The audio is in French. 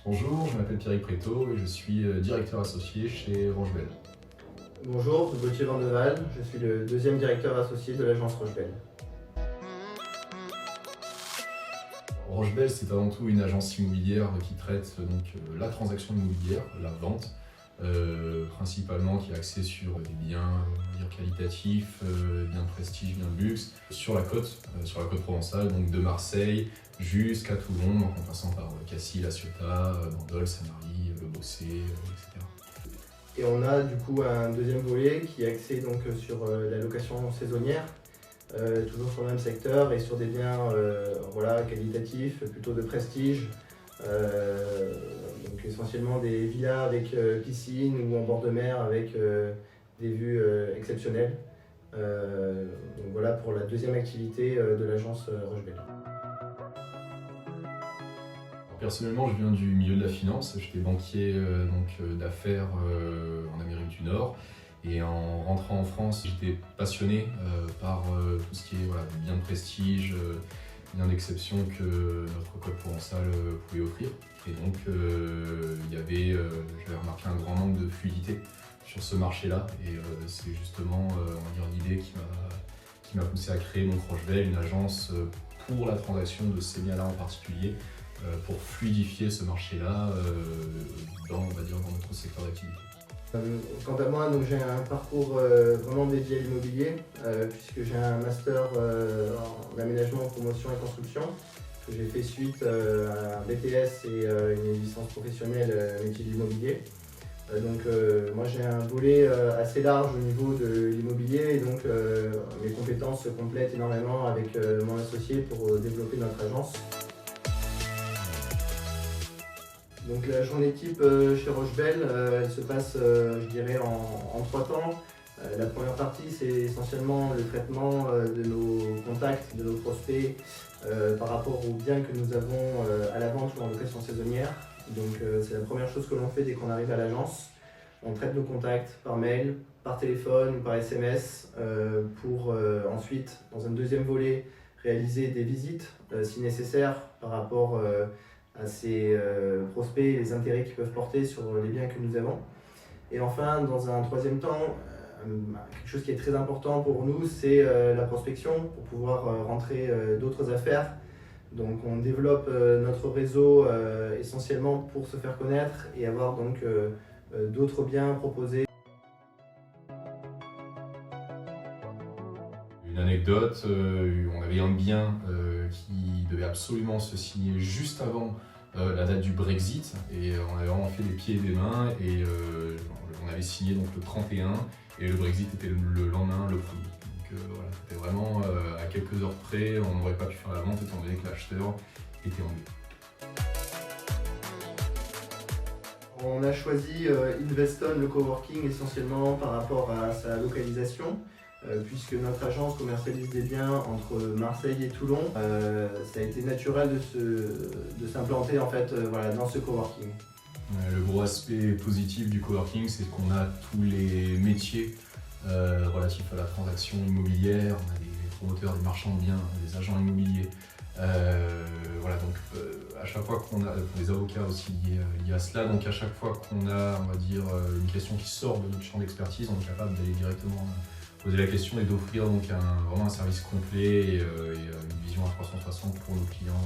Bonjour, je m'appelle Pierrick Préto et je suis directeur associé chez Rochebel. Bonjour, Gauthier Vandeval, je suis le deuxième directeur associé de l'agence Rochebel. Rochebel, c'est avant tout une agence immobilière qui traite la transaction immobilière, la vente, principalement qui est axée sur des biens qualitatifs, biens de prestige, biens de luxe, sur la côte provençale, donc de Marseille jusqu'à Toulon, en passant par Cassis, La Ciotat, Bandol, Sanary, Le Bossé, etc. Et on a du coup un deuxième volet qui est axé donc sur la location saisonnière, toujours sur le même secteur et sur des biens qualitatifs, plutôt de prestige. Donc essentiellement des villas avec piscine ou en bord de mer avec des vues exceptionnelles. Donc voilà pour la deuxième activité de l'agence Rochebel. Personnellement, je viens du milieu de la finance. J'étais banquier d'affaires en Amérique du Nord. Et en rentrant en France, j'étais passionné par tout ce qui est des biens de prestige, biens d'exception que notre côte provençale pouvait offrir. Et donc, j'avais remarqué un grand manque de fluidité sur ce marché-là. Et c'est justement l'idée qui m'a poussé à créer donc Rochebel, une agence pour la transaction de ces biens-là en particulier, pour fluidifier ce marché-là dans notre secteur d'activité. Quant à moi, j'ai un parcours vraiment dédié à l'immobilier, puisque j'ai un master en aménagement, promotion et construction, que j'ai fait suite à un BTS et une licence professionnelle métier de l'immobilier. Moi j'ai un volet assez large au niveau de l'immobilier et donc mes compétences se complètent énormément avec mon associé pour développer notre agence. Donc la journée type chez Rochebel, elle se passe je dirais en 3 temps. La première partie c'est essentiellement le traitement de nos contacts, de nos prospects par rapport aux biens que nous avons à la vente ou en location saisonnière. Donc c'est la première chose que l'on fait dès qu'on arrive à l'agence. On traite nos contacts par mail, par téléphone ou par SMS pour ensuite, dans un deuxième volet, réaliser des visites si nécessaire par rapport à ces prospects et les intérêts qu'ils peuvent porter sur les biens que nous avons. Et enfin, dans un troisième temps, quelque chose qui est très important pour nous, c'est la prospection pour pouvoir rentrer d'autres affaires. Donc on développe notre réseau essentiellement pour se faire connaître et avoir donc d'autres biens proposés. Une anecdote, on avait un bien qui devait absolument se signer juste avant la date du Brexit et on avait vraiment fait des pieds et des mains et on avait signé donc le 31 et le Brexit était le lendemain, le 1er. Donc c'était vraiment à quelques heures près, on n'aurait pas pu faire la vente étant donné que l'acheteur était anglais. On a choisi Investon, le coworking, essentiellement par rapport à sa localisation, puisque notre agence commercialise des biens entre Marseille et Toulon. Ça a été naturel de s'implanter en fait, dans ce coworking. Le gros aspect positif du coworking, c'est qu'on a tous les métiers relatifs à la transaction immobilière. On a des promoteurs, des marchands de biens, des agents immobiliers. À chaque fois qu'on a des avocats aussi liés à cela, donc à chaque fois qu'on a, une question qui sort de notre champ d'expertise, on est capable d'aller directement poser la question et d'offrir donc vraiment un service complet et une vision à 360 pour nos clients.